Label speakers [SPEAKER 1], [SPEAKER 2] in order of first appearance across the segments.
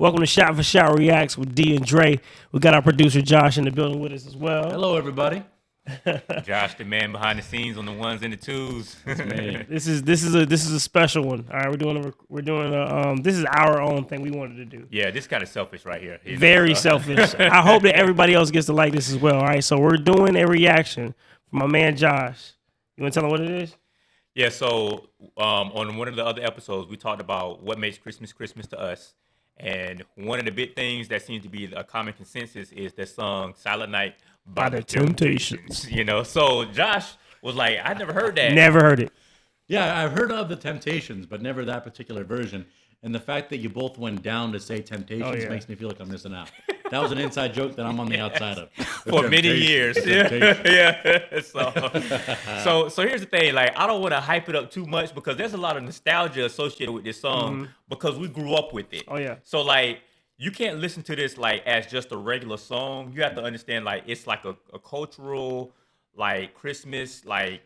[SPEAKER 1] Welcome to Shot for Shot Reacts with D and Dre. We got our producer Josh in the building with us as well.
[SPEAKER 2] Hello, everybody.
[SPEAKER 3] Josh, the man behind the scenes on the ones and the twos.
[SPEAKER 1] This is a special one. All right, we're doing a this is our own thing we wanted to do.
[SPEAKER 3] Yeah, this kind of selfish right here.
[SPEAKER 1] Very selfish. I hope that everybody else gets to like this as well. All right, so we're doing a reaction from my man Josh. You want to tell him what it is?
[SPEAKER 3] Yeah, so on one of the other episodes, we talked about what makes Christmas Christmas to us. And one of the big things that seems to be a common consensus is the song Silent Night
[SPEAKER 1] by the Temptations.
[SPEAKER 3] You know, so Josh was like, I never heard that.
[SPEAKER 1] Never heard it.
[SPEAKER 2] Yeah, I've heard of the Temptations, but never that particular version. And the fact that you both went down to say Temptations makes me feel like I'm missing out. That was an inside joke that I'm on the outside of.
[SPEAKER 3] For many years. Yeah. So here's the thing. Like, I don't want to hype it up too much because there's a lot of nostalgia associated with this song because we grew up with it.
[SPEAKER 1] Oh, yeah.
[SPEAKER 3] So, like, you can't listen to this, like, as just a regular song. You have to understand, like, it's like a cultural, like, Christmas, like,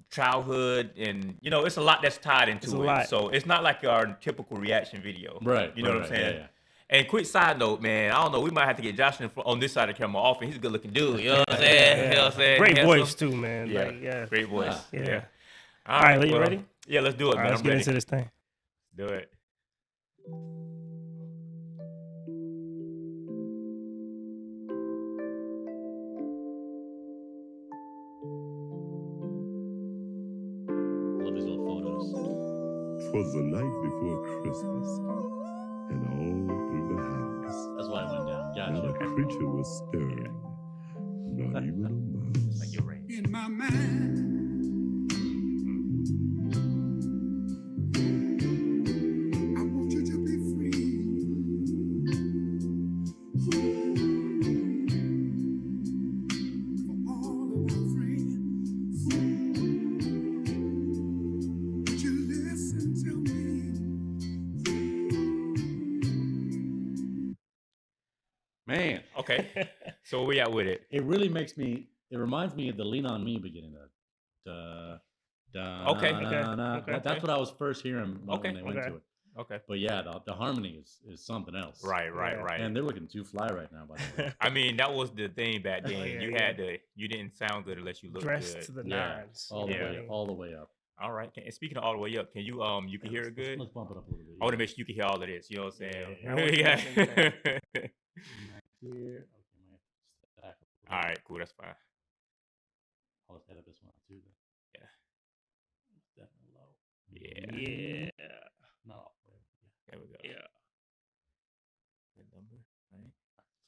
[SPEAKER 3] childhood, and you know it's a lot that's tied into it. So it's not like our typical reaction video,
[SPEAKER 2] right?
[SPEAKER 3] You know what I'm saying?
[SPEAKER 2] Yeah.
[SPEAKER 3] And quick side note, man, I don't know, we might have to get Josh on this side of the camera often. He's a good looking dude, you know what I'm saying? You know what I'm saying?
[SPEAKER 1] Great voice too, man.
[SPEAKER 3] Yeah,
[SPEAKER 1] like,
[SPEAKER 3] great voice.
[SPEAKER 1] Yeah.
[SPEAKER 3] All right,
[SPEAKER 1] you ready?
[SPEAKER 3] Yeah, let's do it, man.
[SPEAKER 1] Let's get into this thing.
[SPEAKER 3] Do it.
[SPEAKER 4] Was the night before Christmas, and all through the house.
[SPEAKER 2] That's why I went down. Gotcha.
[SPEAKER 4] Not a creature was stirring, not even a mouse.
[SPEAKER 3] Like your range.
[SPEAKER 5] In my mind, I want you to be free. For all of my friends, would you listen to me?
[SPEAKER 2] Man,
[SPEAKER 3] Okay. So where we at with it?
[SPEAKER 2] it really makes me. It reminds me of the "Lean on Me" beginning.
[SPEAKER 3] Okay.
[SPEAKER 2] That's what I was first hearing when
[SPEAKER 3] Okay.
[SPEAKER 2] they went to it.
[SPEAKER 3] Okay.
[SPEAKER 2] But yeah, the harmony is something else.
[SPEAKER 3] Right.
[SPEAKER 2] And they're looking too fly right now. By the way.
[SPEAKER 3] I mean, that was the thing back then.
[SPEAKER 1] Yeah,
[SPEAKER 3] You didn't sound good unless you looked
[SPEAKER 1] Dressed
[SPEAKER 3] good.
[SPEAKER 1] to the
[SPEAKER 2] Yeah,
[SPEAKER 1] nines.
[SPEAKER 2] all the way up.
[SPEAKER 3] All right. And speaking of all the way up, can you you can hear it good?
[SPEAKER 2] Let's bump it up a little bit.
[SPEAKER 3] I want to make sure you can hear all of this. You know what I'm saying?
[SPEAKER 1] Yeah, I want to
[SPEAKER 3] Yeah.
[SPEAKER 2] Here. Okay,
[SPEAKER 3] All right. Cool. That's fine.
[SPEAKER 2] I'll just edit this one out too.
[SPEAKER 3] Yeah.
[SPEAKER 2] Definitely low.
[SPEAKER 3] Yeah.
[SPEAKER 1] Yeah.
[SPEAKER 2] No.
[SPEAKER 3] There we go.
[SPEAKER 1] Yeah.
[SPEAKER 3] Good number. Right.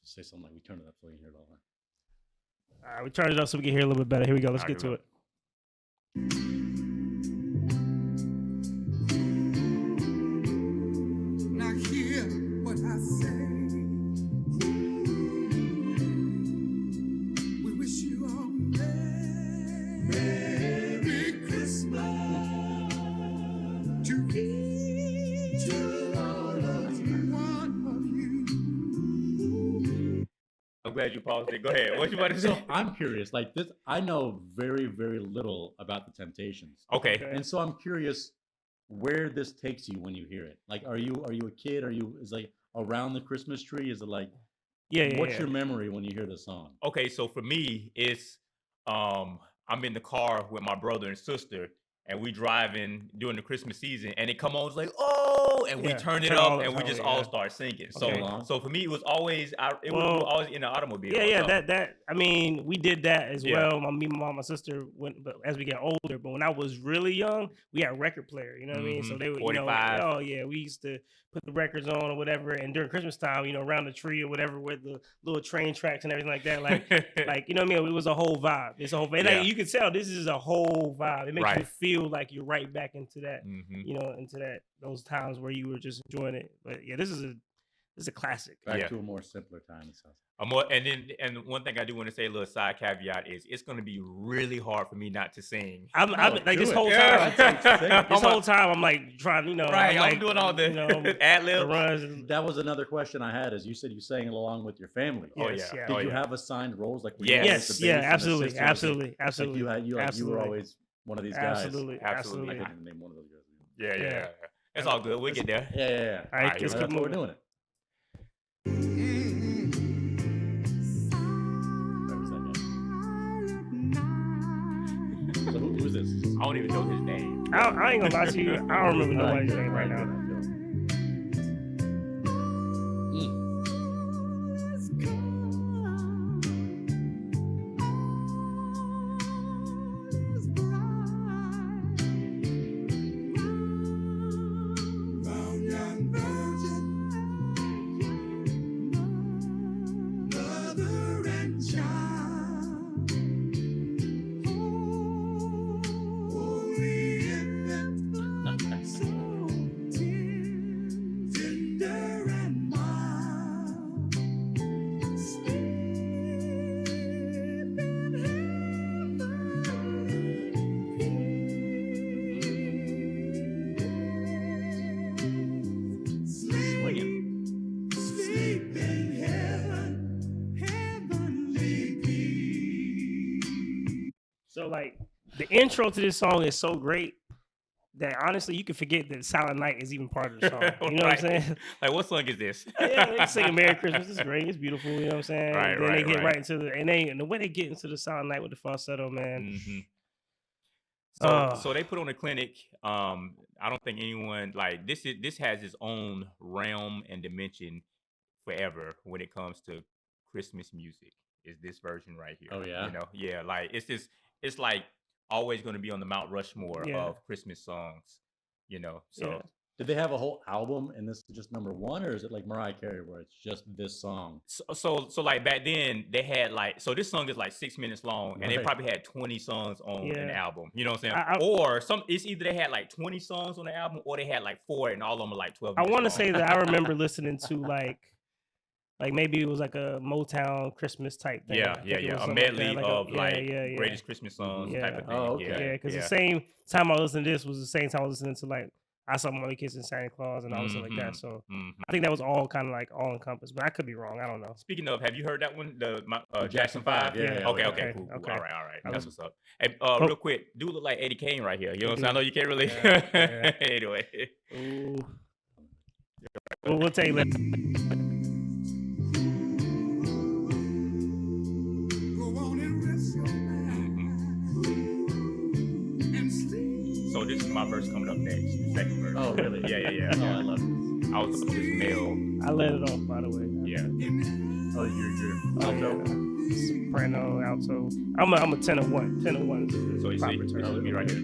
[SPEAKER 2] Just say something like we turned it up so you can hear it all.
[SPEAKER 1] All right, we turned it up so we can hear a little bit better. Here we go. Let's
[SPEAKER 3] All
[SPEAKER 1] get
[SPEAKER 3] right,
[SPEAKER 1] to
[SPEAKER 3] here
[SPEAKER 1] it.
[SPEAKER 5] Now hear what I say. We wish you all Merry Christmas to each one of you.
[SPEAKER 3] I'm glad you paused it. Go ahead. What you about to
[SPEAKER 2] So
[SPEAKER 3] say?
[SPEAKER 2] I'm curious, like this, I know very, very little about the Temptations.
[SPEAKER 3] Okay.
[SPEAKER 2] And so I'm curious where this takes you when you hear it. Like, are you a kid? Is like around the Christmas tree? Is it like, what's your memory when you hear the song?
[SPEAKER 3] Okay. So for me, it's I'm in the car with my brother and sister, and we driving during the Christmas season, and it come on, it's like, oh, and we turn it up, and we just all start singing. So for me, it was always it was always in the automobile.
[SPEAKER 1] Yeah. That I mean, we did that as well. Me, my mom, my sister went, but as we get older. But when I was really young, we had a record player. You know what I mean? So they would,
[SPEAKER 3] 45.
[SPEAKER 1] oh yeah, we used to put the records on or whatever. And during Christmas time, around the tree or whatever, with the little train tracks and everything like that, like you know what I mean? It was a whole vibe. It's a whole vibe. Like, you can tell this is a whole vibe. It makes you feel like you're right back into that, into those times where you were just enjoying it. But yeah, this is a classic.
[SPEAKER 2] Back to a more simpler time. It sounds.
[SPEAKER 3] And one thing I do want to say, a little side caveat is it's going to be really hard for me not to sing.
[SPEAKER 1] I'm like this whole time. This whole time I'm like trying,
[SPEAKER 3] Right,
[SPEAKER 1] I'm
[SPEAKER 3] doing all the ad libs.
[SPEAKER 1] runs.
[SPEAKER 2] That was another question I had. Is you said you sang along with your family?
[SPEAKER 1] Yes,
[SPEAKER 3] Oh yeah.
[SPEAKER 2] Did you have assigned roles? Like
[SPEAKER 1] Yes, absolutely.
[SPEAKER 2] Like you were always one of these guys.
[SPEAKER 1] Absolutely.
[SPEAKER 2] I couldn't name one of those guys.
[SPEAKER 3] Yeah. It's all good. We'll get there.
[SPEAKER 2] Yeah.
[SPEAKER 1] All right, let's
[SPEAKER 2] That's
[SPEAKER 1] keep
[SPEAKER 2] what we're
[SPEAKER 1] moving.
[SPEAKER 2] doing it.
[SPEAKER 3] I don't even know his name.
[SPEAKER 1] I ain't gonna lie to you. I don't remember nobody's name right now. So like the intro to this song is so great that honestly you can forget that Silent Night is even part of the song. You know what I'm saying?
[SPEAKER 3] Like, what song is this?
[SPEAKER 1] Yeah, they sing Merry Christmas. It's great. It's beautiful. You know what I'm saying?
[SPEAKER 3] Right,
[SPEAKER 1] then they get
[SPEAKER 3] right.
[SPEAKER 1] right into and the way they get into the Silent Night with the falsetto, man.
[SPEAKER 3] Mm-hmm. So they put on a clinic. I don't think anyone like this has its own realm and dimension forever when it comes to Christmas music. Is this version right here?
[SPEAKER 2] Oh yeah,
[SPEAKER 3] you know, yeah. Like it's like always going to be on the Mount Rushmore of Christmas songs. You know, so.
[SPEAKER 2] Did they have a whole album and this is just number one, or is it like Mariah Carey where it's just this song?
[SPEAKER 3] So like back then they had like, so this song is like 6 minutes long and they probably had 20 songs on an album. You know what I'm saying? It's either they had like 20 songs on the album or they had like 4 and all of them are like 12 minutes
[SPEAKER 1] I want to
[SPEAKER 3] long.
[SPEAKER 1] say that I remember listening to like maybe it was like a Motown Christmas type thing.
[SPEAKER 3] Yeah. A medley of greatest Christmas songs type of thing.
[SPEAKER 2] Oh, okay.
[SPEAKER 1] Yeah, because the same time I listened to this was the same time I was listening to like I Saw Mommy Kissing Santa Claus and all stuff like that. So I think that was all kind of like all encompassed, but I could be wrong. I don't know.
[SPEAKER 3] Speaking of, have you heard that one? The Jackson 5?
[SPEAKER 2] Yeah.
[SPEAKER 3] Okay, cool. All right. That's what's up. Hey, real quick, do look like Eddie Kane right here. You know what I'm saying? I know you can't really. Anyway.
[SPEAKER 1] Ooh. Well, we'll tell you later.
[SPEAKER 3] So this is my verse coming up next, the second verse.
[SPEAKER 2] Oh, really?
[SPEAKER 3] Yeah.
[SPEAKER 2] Oh, I love it.
[SPEAKER 3] I was this male.
[SPEAKER 1] I let it off, by the way.
[SPEAKER 3] Yeah.
[SPEAKER 2] Oh, you're alto?
[SPEAKER 1] Soprano, alto. I'm a 10 of 1. 10 of 1 is
[SPEAKER 3] So you see,
[SPEAKER 1] proper term.
[SPEAKER 3] me right here.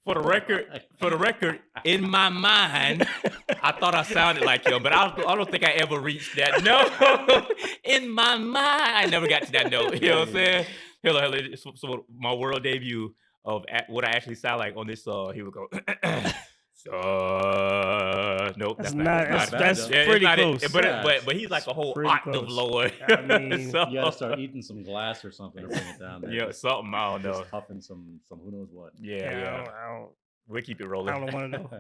[SPEAKER 3] For the record, in my mind, I thought I sounded like him, but I don't think I ever reached that note. In my mind, I never got to that note. You know what I'm saying? Hello. So my world debut of what I actually sound like on this song, he would go. Nope, that's pretty close. But he's like a whole octave lower.
[SPEAKER 2] I mean, you gotta start eating some glass or something to bring it down there.
[SPEAKER 3] Yeah, something, I don't know.
[SPEAKER 2] Just puffing some who knows what.
[SPEAKER 3] Yeah. We'll keep it rolling.
[SPEAKER 1] I don't want to know.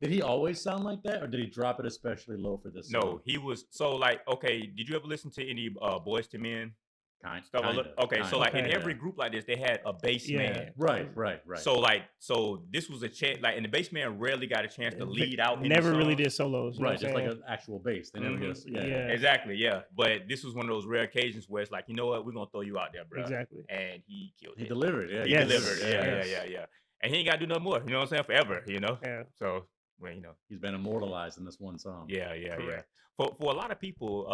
[SPEAKER 2] Did he always sound like that, or did he drop it especially low for this song?
[SPEAKER 3] No, he was so like, okay, did you ever listen to any Boys to Men? In every group like this, they had a bass man.
[SPEAKER 2] Right.
[SPEAKER 3] So this was a chance, like, and the bass man rarely got a chance to lead out.
[SPEAKER 1] Never really did solos.
[SPEAKER 2] Right, just like an actual bass. They never get
[SPEAKER 3] exactly, yeah. But this was one of those rare occasions where it's like, you know what, we're gonna throw you out there, bro.
[SPEAKER 1] Exactly.
[SPEAKER 3] And he killed it.
[SPEAKER 2] He delivered, yeah.
[SPEAKER 3] He delivered, yeah. And he ain't got to do nothing more. You know what I'm saying? Forever, you know.
[SPEAKER 1] Yeah.
[SPEAKER 3] So, well, you know,
[SPEAKER 2] he's been immortalized in this one song.
[SPEAKER 3] Yeah. For a lot of people,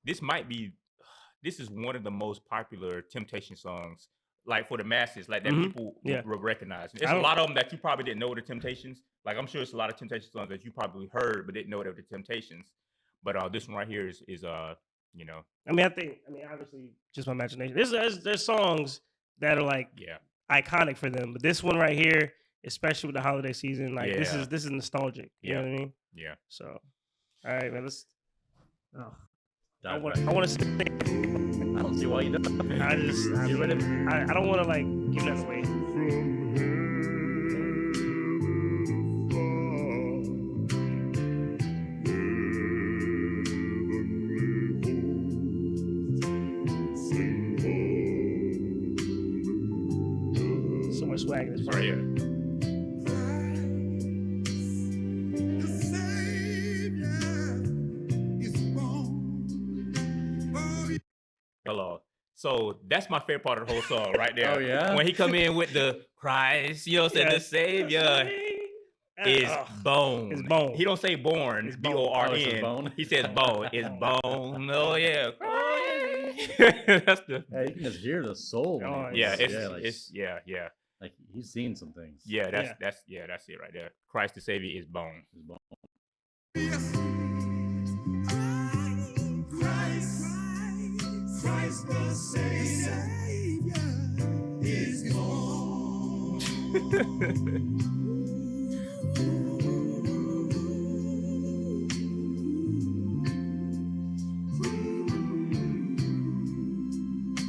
[SPEAKER 3] this is one of the most popular Temptation songs, like for the masses, like that people will recognize. It's a lot of them that you probably didn't know were the Temptations. Like I'm sure it's a lot of Temptation songs that you probably heard but didn't know they were the Temptations. But this one right here is you know.
[SPEAKER 1] I mean, obviously, just my imagination. There's songs that are like iconic for them, but this one right here, especially with the holiday season, like this is nostalgic. You know what I mean?
[SPEAKER 3] Yeah.
[SPEAKER 1] So, all right, man. Let's. Oh. I want to.
[SPEAKER 2] I don't see why you don't.
[SPEAKER 1] I don't want to like give that away. So much swag in this part.
[SPEAKER 3] Right here.
[SPEAKER 5] The Savior is born. Oh,
[SPEAKER 3] Hello. So that's my favorite part of the whole song right there.
[SPEAKER 2] Oh, yeah?
[SPEAKER 3] When he come in with the Christ, you know what I'm saying? The Savior is bone.
[SPEAKER 1] It's bone.
[SPEAKER 3] He don't say born.
[SPEAKER 1] It's
[SPEAKER 3] B
[SPEAKER 1] bone.
[SPEAKER 3] O R
[SPEAKER 2] Oh, it says
[SPEAKER 3] N.
[SPEAKER 2] bone?
[SPEAKER 3] He says bone. It's bone. Oh yeah. That's the.
[SPEAKER 2] Yeah, you can just hear the soul. when he
[SPEAKER 1] Oh,
[SPEAKER 2] does
[SPEAKER 3] Yeah,
[SPEAKER 2] it.
[SPEAKER 3] it's yeah.
[SPEAKER 2] like he's seen some things.
[SPEAKER 3] Yeah, that's it right there. Christ the Savior is bone.
[SPEAKER 2] His bone.
[SPEAKER 5] yes. Christ the Savior is born.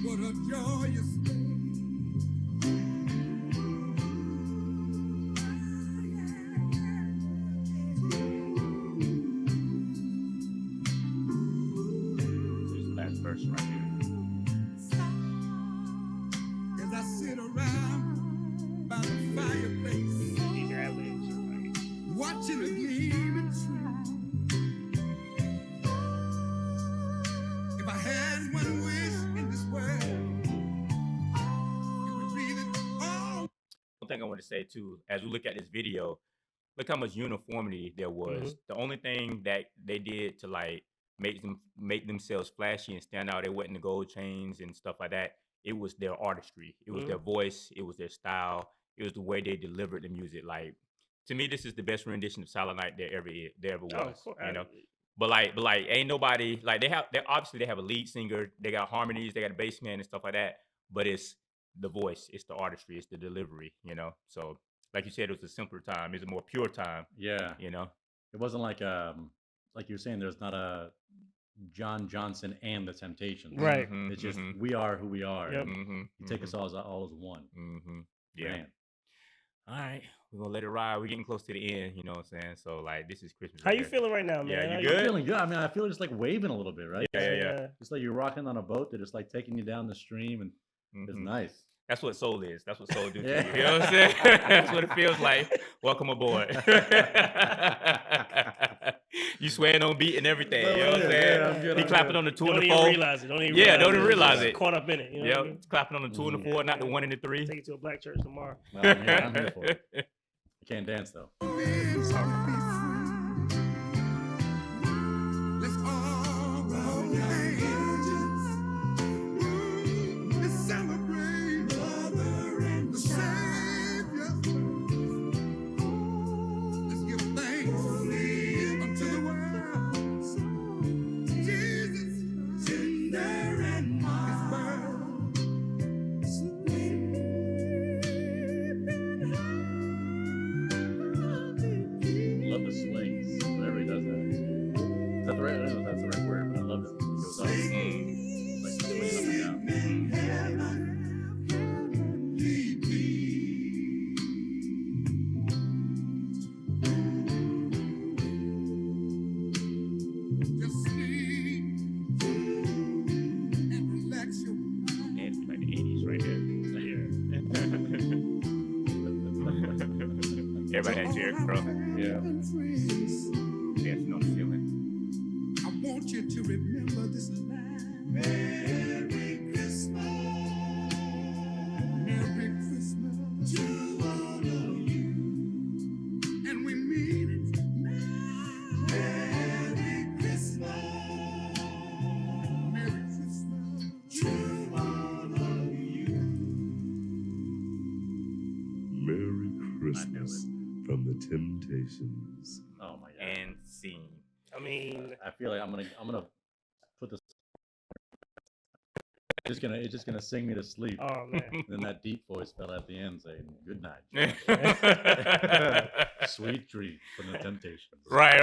[SPEAKER 5] What a joyous day.
[SPEAKER 3] This last verse right here.
[SPEAKER 5] As I sit around by the fireplace,
[SPEAKER 1] These are ad-libs, right?
[SPEAKER 5] watching a gleaming tree. If I had one wish in this world, it would be that all
[SPEAKER 3] One thing I want to say too, as we look at this video, look how much uniformity there was. The only thing that they did to like make themselves flashy and stand out, it wasn't the gold chains and stuff like that. It was their artistry. It was their voice. It was their style. It was the way they delivered the music. Like to me, this is the best rendition of Silent Night there ever was.
[SPEAKER 1] of course.
[SPEAKER 3] You know. But like ain't nobody like they obviously have a lead singer, they got harmonies, they got a bass man and stuff like that. But it's the voice, it's the artistry, it's the delivery, you know. So like you said, it was a simpler time, it's a more pure time,
[SPEAKER 2] Yeah.
[SPEAKER 3] you know.
[SPEAKER 2] It wasn't like you were saying, there's not a John Johnson and the Temptations.
[SPEAKER 1] Right.
[SPEAKER 2] It's just we are who we are.
[SPEAKER 1] Yep.
[SPEAKER 2] And you take us all as one.
[SPEAKER 3] Yeah.
[SPEAKER 2] Man.
[SPEAKER 3] All right, we're gonna let it ride. We're getting close to the end, you know what I'm saying? So like this is Christmas.
[SPEAKER 1] How
[SPEAKER 3] right
[SPEAKER 1] you
[SPEAKER 3] here.
[SPEAKER 1] feeling right now, man?
[SPEAKER 3] Yeah, you
[SPEAKER 1] How
[SPEAKER 2] I'm
[SPEAKER 3] good?
[SPEAKER 2] feeling good. I mean, I feel just like waving a little bit, right?
[SPEAKER 3] Yeah.
[SPEAKER 2] It's like you're rocking on a boat. They're just like taking you down the stream, and it's nice.
[SPEAKER 3] That's what soul is. That's what soul do
[SPEAKER 2] Yeah.
[SPEAKER 3] to you. You know what I'm saying? That's what it feels like. Welcome aboard. You swearing on beat and everything. You know what I'm saying?
[SPEAKER 2] I'm good,
[SPEAKER 3] He
[SPEAKER 2] I'm
[SPEAKER 3] clapping
[SPEAKER 2] good.
[SPEAKER 3] on the 2
[SPEAKER 1] Don't
[SPEAKER 3] and the
[SPEAKER 1] even
[SPEAKER 3] 4.
[SPEAKER 1] realize it. Don't even
[SPEAKER 3] Yeah,
[SPEAKER 1] realize
[SPEAKER 3] don't even realize
[SPEAKER 1] Just
[SPEAKER 3] it.
[SPEAKER 1] Caught up in it. You know what I
[SPEAKER 3] Yep,
[SPEAKER 1] mean?
[SPEAKER 3] clapping on the 2 and the 4, not the 1 and the 3.
[SPEAKER 1] Take it to a black church tomorrow.
[SPEAKER 2] Well, I'm here for it. I can't dance though.
[SPEAKER 5] winds can be free. Let's all hold hands. Let's celebrate the Savior. Let's give thanks unto the world. Jesus, tender and mild.
[SPEAKER 2] Love the swings. Whenever he does that. Is that the right? I don't know if that's the right word, but I love it. It goes up. Like swinging up and down.
[SPEAKER 5] Just sleep and relax your mind.
[SPEAKER 3] Man, it's like the 80s right there. Everybody had Jerry Crow
[SPEAKER 2] Yeah.
[SPEAKER 3] dancing on the ceiling.
[SPEAKER 5] I want you to remember this line. Merry Christmas. Merry Christmas to all of you. And we mean it now. Merry Christmas. Merry Christmas to all of you.
[SPEAKER 4] Merry Christmas from the Temptations.
[SPEAKER 2] Oh my god.
[SPEAKER 3] And scene.
[SPEAKER 1] I mean,
[SPEAKER 2] I feel like I'm gonna put this. It's just gonna sing me to sleep.
[SPEAKER 1] oh man.
[SPEAKER 2] Then that deep voice fell at the end saying, "Good night, sweet dream from the Temptations."
[SPEAKER 3] Right.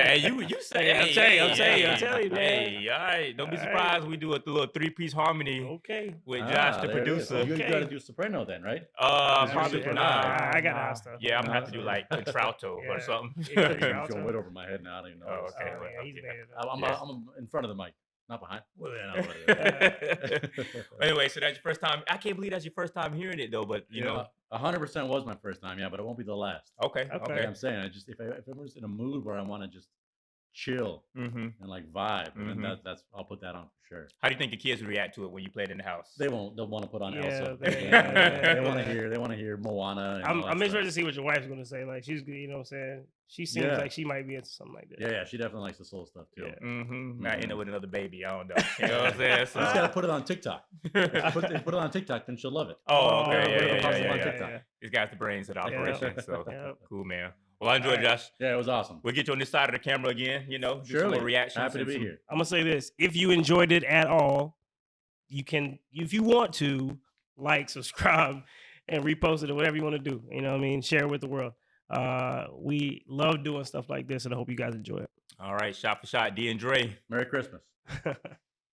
[SPEAKER 3] Hey, you say,
[SPEAKER 1] Hey, I'm telling you, man.
[SPEAKER 3] Hey, all right. Don't be
[SPEAKER 1] All
[SPEAKER 3] surprised. We do a little 3-piece harmony
[SPEAKER 1] Okay.
[SPEAKER 3] with Josh, the
[SPEAKER 2] there it is.
[SPEAKER 3] producer.
[SPEAKER 2] You
[SPEAKER 1] Okay.
[SPEAKER 2] gotta do soprano then, right?
[SPEAKER 3] Probably
[SPEAKER 2] super
[SPEAKER 3] not.
[SPEAKER 2] high.
[SPEAKER 1] I got our stuff.
[SPEAKER 3] Yeah, I'm gonna have to do like contralto or
[SPEAKER 1] Yeah.
[SPEAKER 3] something.
[SPEAKER 1] Yeah,
[SPEAKER 2] You're
[SPEAKER 1] contralto.
[SPEAKER 2] going way over my head now. I don't even know.
[SPEAKER 3] Oh,
[SPEAKER 2] what to
[SPEAKER 3] okay.
[SPEAKER 2] say.
[SPEAKER 1] Oh, yeah, he's
[SPEAKER 3] okay.
[SPEAKER 1] made it up.
[SPEAKER 2] I'm in front of the mic. Not behind. Well,
[SPEAKER 3] Anyway, so that's your first time. I can't believe that's your first time hearing it though. But you know,
[SPEAKER 2] 100% was my first time. Yeah, but it won't be the last.
[SPEAKER 3] Okay.
[SPEAKER 2] Okay. I'm saying, I just if I was in a mood where I want to just chill and like vibe, and then that's I'll put that on for sure.
[SPEAKER 3] How do you think the kids would react to it when you play it in the house?
[SPEAKER 2] They won't. They'll want to put on Elsa.
[SPEAKER 3] They
[SPEAKER 2] want to hear. They want to hear Moana.
[SPEAKER 1] I'm interested to see what your wife's gonna say. Like she's, you know what I'm saying? She seems like she might be into something like that.
[SPEAKER 2] Yeah, she definitely likes the soul stuff too.
[SPEAKER 3] Not end up with another baby. I don't know. You know what I'm saying? So.
[SPEAKER 2] You just gotta put it on TikTok. Put it on TikTok, then she'll love it.
[SPEAKER 3] Oh, okay. Yeah. He's got the brains of the operation. So cool, man. Well, I enjoyed Josh.
[SPEAKER 2] Yeah, it was awesome.
[SPEAKER 3] We'll get you on this side of the camera again, you know, do some more reactions.
[SPEAKER 2] Happy to be here.
[SPEAKER 1] I'm gonna say this. If you enjoyed it at all, you can, if you want to, like, subscribe, and repost it or whatever you want to do. You know what I mean? Share it with the world. We love doing stuff like this, and I hope you guys enjoy it.
[SPEAKER 3] All right, shot for shot, D and Dre.
[SPEAKER 2] Merry Christmas.